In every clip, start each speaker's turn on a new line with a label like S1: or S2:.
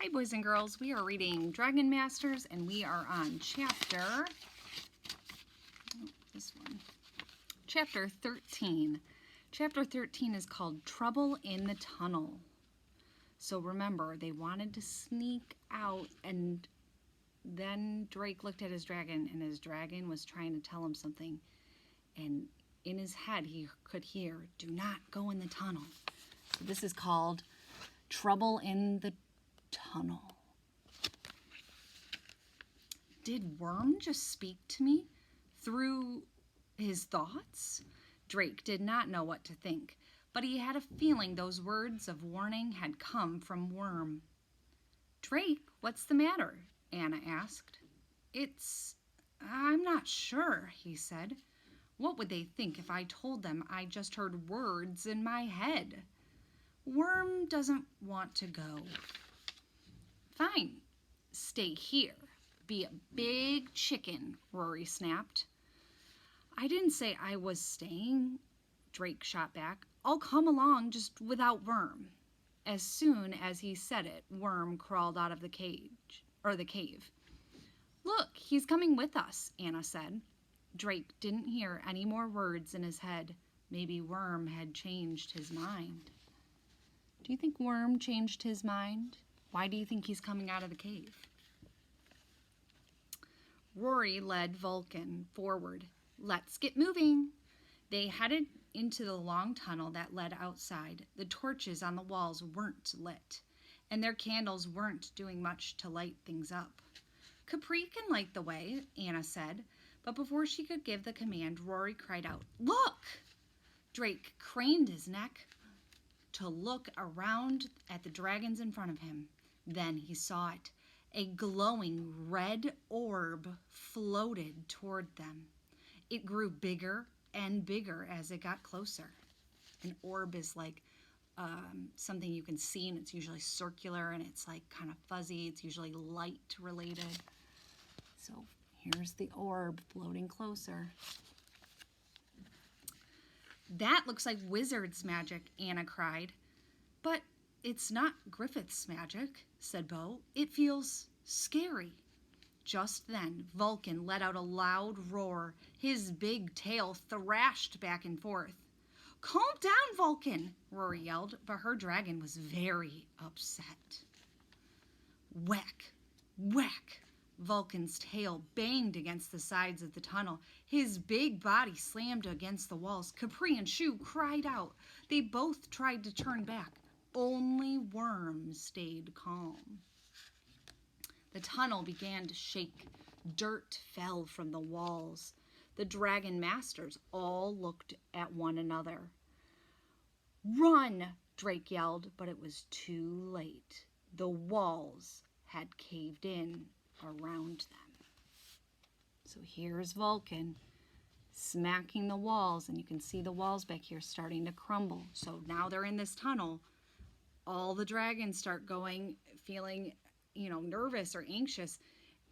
S1: Hi boys and girls, we are reading Dragon Masters and we are on chapter 13. Chapter 13 is called Trouble in the Tunnel. So remember, they wanted to sneak out, and then Drake looked at his dragon, and his dragon was trying to tell him something, and in his head he could hear, "Do not go in the tunnel." So this is called Trouble in the Tunnel. Did Worm just speak to me through his thoughts? Drake did not know what to think, but he had a feeling those words of warning had come from Worm. "Drake, what's the matter?" Anna asked. I'm not sure," he said. "What would they think if I told them I just heard words in my head?" "Worm doesn't want to go." "Fine, stay here. Be a big chicken," Rory snapped. "I didn't say I was staying," Drake shot back. "I'll come along, just without Worm." As soon as he said it, Worm crawled out of the cave. "Look, he's coming with us," Anna said. Drake didn't hear any more words in his head. Maybe Worm had changed his mind. Do you think Worm changed his mind? Why do you think he's coming out of the cave? Rory led Vulcan forward. "Let's get moving." They headed into the long tunnel that led outside. The torches on the walls weren't lit, and their candles weren't doing much to light things up. "Capri can light the way," Anna said, but before she could give the command, Rory cried out, "Look!" Drake craned his neck to look around at the dragons in front of him. Then he saw it. A glowing red orb floated toward them. It grew bigger and bigger as it got closer. An orb is like something you can see, and it's usually circular, and it's like kind of fuzzy. It's usually light related. So here's the orb floating closer. "That looks like wizard's magic," Anna cried. "But it's not Griffith's magic," said Bo. "It feels scary." Just then, Vulcan let out a loud roar. His big tail thrashed back and forth. "Calm down, Vulcan," Rory yelled, but her dragon was very upset. Whack, whack. Vulcan's tail banged against the sides of the tunnel. His big body slammed against the walls. Capri and Shu cried out. They both tried to turn back. Only Worm stayed calm. The tunnel began to shake. Dirt fell from the walls. The Dragon Masters all looked at one another. "Run!" Drake yelled, but it was too late. The walls had caved in around them. So here's Vulcan smacking the walls, and you can see the walls back here starting to crumble. So now they're in this tunnel. All the dragons start going, feeling, nervous or anxious,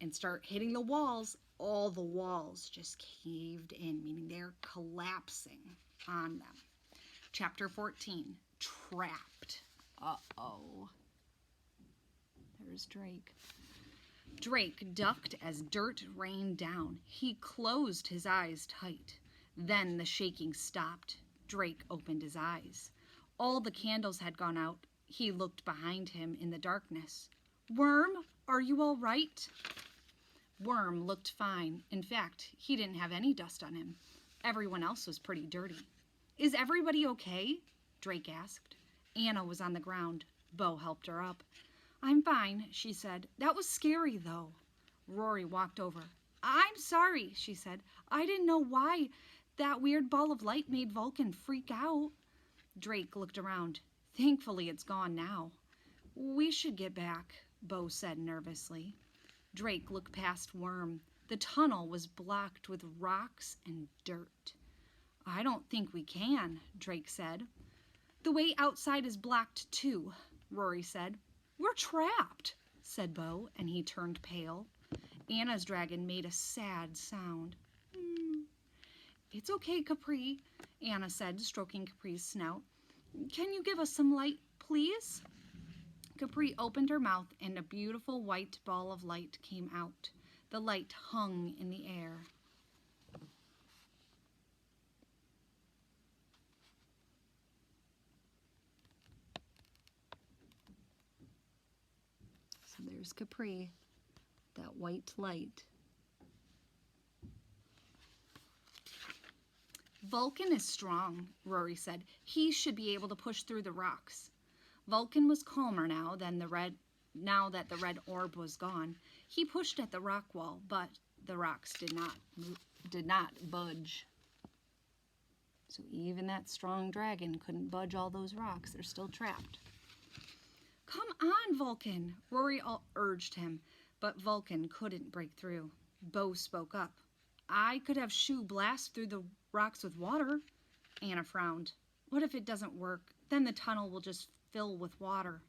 S1: and start hitting the walls. All the walls just caved in, meaning they're collapsing on them. Chapter 14, Trapped. Uh-oh. There's Drake. Drake ducked as dirt rained down. He closed his eyes tight. Then the shaking stopped. Drake opened his eyes. All the candles had gone out. He looked behind him in the darkness. "Worm, are you all right?" Worm looked fine. In fact, he didn't have any dust on him. Everyone else was pretty dirty. "Is everybody okay?" Drake asked. Anna was on the ground. Bo helped her up. "I'm fine," she said. "That was scary, though." Rory walked over. "I'm sorry," she said. "I didn't know why that weird ball of light made Vulcan freak out." Drake looked around. "Thankfully, it's gone now." "We should get back," Bo said nervously. Drake looked past Worm. The tunnel was blocked with rocks and dirt. "I don't think we can," Drake said. "The way outside is blocked too," Rory said. "We're trapped," said Bo, and he turned pale. Anna's dragon made a sad sound. "It's okay, Capri," Anna said, stroking Capri's snout. "Can you give us some light, please?" Capri opened her mouth and a beautiful white ball of light came out. The light hung in the air. So there's Capri, that white light. Vulcan is strong, Rory said. He should be able to push through the rocks. Vulcan was calmer now that the red orb was gone. He pushed at the rock wall, but the rocks did not budge. So even that strong dragon couldn't budge all those rocks. They're still trapped. Come on, Vulcan, Rory urged him, but Vulcan couldn't break through. Bo spoke up. I could have Shu blast through the rocks with water. Anna frowned. What if it doesn't work? Then the tunnel will just fill with water.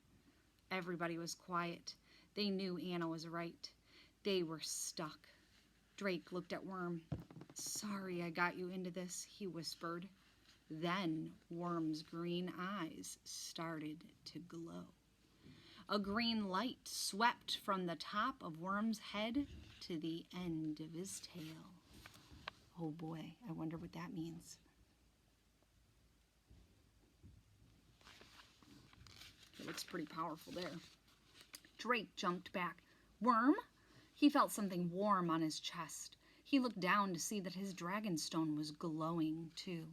S1: Everybody was quiet. They knew Anna was right. They were stuck. Drake looked at Worm. Sorry I got you into this, he whispered. Then Worm's green eyes started to glow. A green light swept from the top of Worm's head to the end of his tail. Oh boy, I wonder what that means. It looks pretty powerful there. Drake jumped back. Worm? He felt something warm on his chest. He looked down to see that his dragonstone was glowing too.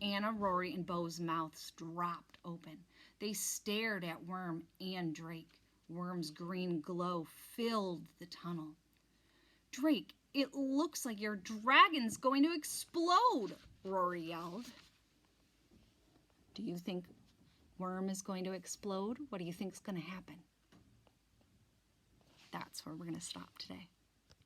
S1: Anna, Rory, and Bo's mouths dropped open. They stared at Worm and Drake. Worm's green glow filled the tunnel. Drake, it looks like your dragon's going to explode, Rory yelled. Do you think Worm is going to explode? What do you think's going to happen? That's where we're going to stop today.